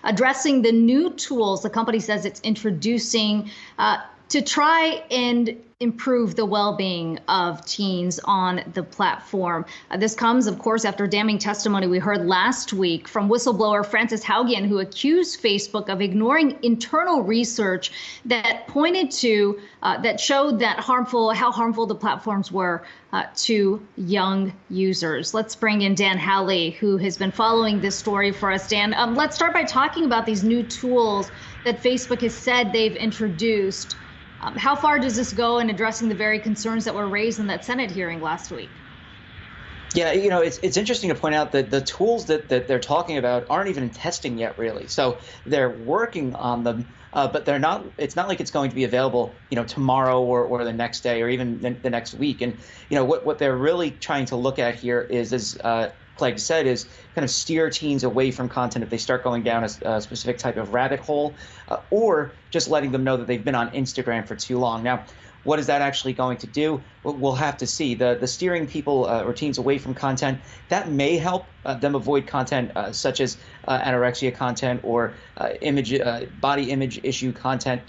addressing the new tools the company says it's introducing to try and improve the well-being of teens on the platform. This comes, of course, after damning testimony we heard last week from whistleblower Frances Haugen, who accused Facebook of ignoring internal research that pointed to, that showed that how harmful the platforms were to young users. Let's bring in Dan Howley, who has been following this story for us. Dan, let's start by talking about these new tools that Facebook has said they've introduced. How far does this go in addressing the very concerns that were raised in that Senate hearing last week? Yeah, it's interesting to point out that the tools that they're talking about aren't even in testing yet, really. So they're working on them, but they're not. It's not like it's going to be available, tomorrow or the next day or even the next week. And what they're really trying to look at here is, as Clegg said, is kind of steer teens away from content if they start going down a specific type of rabbit hole, or just letting them know that they've been on Instagram for too long. Now, what is that actually going to do? We'll have to see. The steering people or teens away from content, that may help them avoid content such as anorexia content or body image issue content,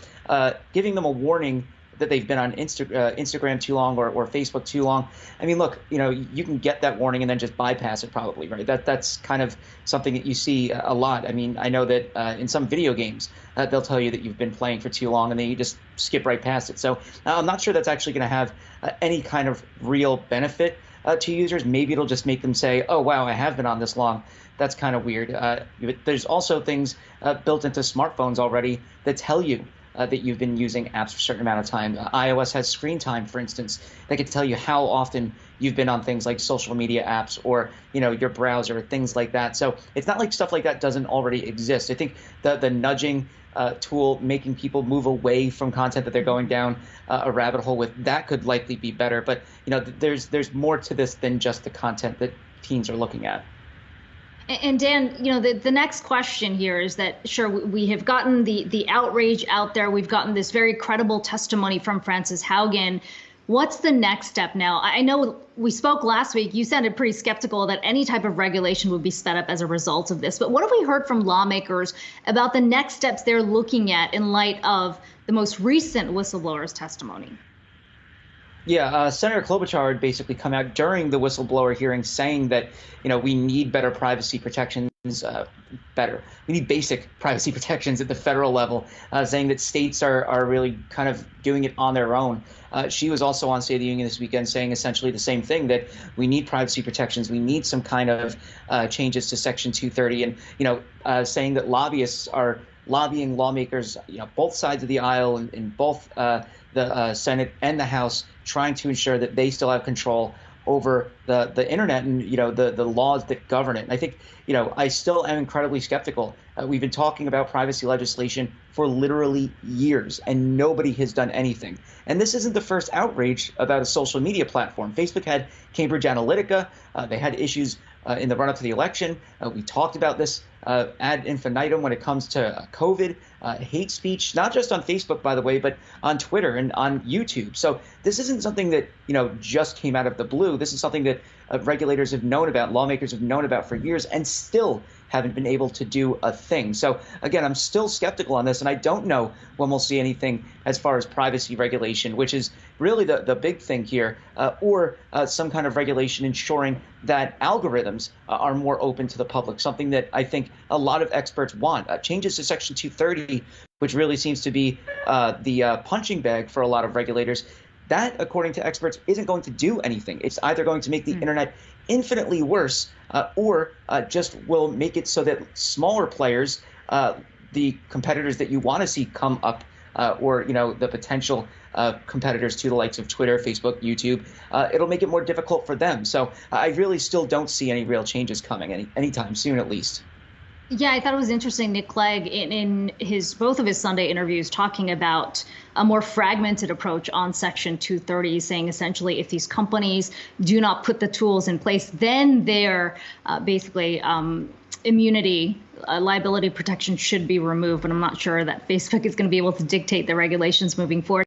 giving them a warning that they've been on Instagram too long or Facebook too long. I mean, look, you can get that warning and then just bypass it probably, right? That's kind of something that you see a lot. I mean, I know that in some video games, they'll tell you that you've been playing for too long and then you just skip right past it. So I'm not sure that's actually going to have any kind of real benefit to users. Maybe it'll just make them say, oh, wow, I have been on this long. That's kind of weird. There's also things built into smartphones already that tell you that you've been using apps for a certain amount of time. iOS has screen time, for instance, that can tell you how often you've been on things like social media apps or your browser, things like that. So it's not like stuff like that doesn't already exist. I think the nudging tool, making people move away from content that they're going down a rabbit hole with, that could likely be better. But there's more to this than just the content that teens are looking at. And Dan, the next question here is that, sure, we have gotten the outrage out there. We've gotten this very credible testimony from Frances Haugen. What's the next step now? I know we spoke last week. You sounded pretty skeptical that any type of regulation would be sped up as a result of this. But what have we heard from lawmakers about the next steps they're looking at in light of the most recent whistleblower's testimony? Yeah, Senator Klobuchar had basically come out during the whistleblower hearing saying that, we need better privacy protections, We need basic privacy protections at the federal level, saying that states are really kind of doing it on their own. She was also on State of the Union this weekend saying essentially the same thing, that we need privacy protections. We need some kind of changes to Section 230, and, saying that lobbyists are lobbying lawmakers, both sides of the aisle in both the Senate and the House, trying to ensure that they still have control over the internet and the laws that govern it. And I think I still am incredibly skeptical. We've been talking about privacy legislation for literally years, and nobody has done anything. And this isn't the first outrage about a social media platform. Facebook had Cambridge Analytica. They had issues in the run-up to the election. We talked about this ad infinitum when it comes to COVID, hate speech, not just on Facebook, by the way, but on Twitter and on YouTube. So this isn't something that just came out of the blue. This is something that regulators have known about, lawmakers have known about for years, and still haven't been able to do a thing. So again, I'm still skeptical on this, and I don't know when we'll see anything as far as privacy regulation, which is really the big thing here, or some kind of regulation ensuring that algorithms are more open to the public, something that I think a lot of experts want. Changes to Section 230, which really seems to be the punching bag for a lot of regulators. That, according to experts, isn't going to do anything. It's either going to make the internet infinitely worse, or just will make it so that smaller players, the competitors that you want to see come up, or the potential competitors to the likes of Twitter, Facebook, YouTube, it'll make it more difficult for them. So I really still don't see any real changes coming anytime soon, at least. Yeah, I thought it was interesting, Nick Clegg, in both of his Sunday interviews, talking about a more fragmented approach on Section 230, saying essentially if these companies do not put the tools in place, then their basically immunity, liability protection should be removed. But I'm not sure that Facebook is going to be able to dictate the regulations moving forward.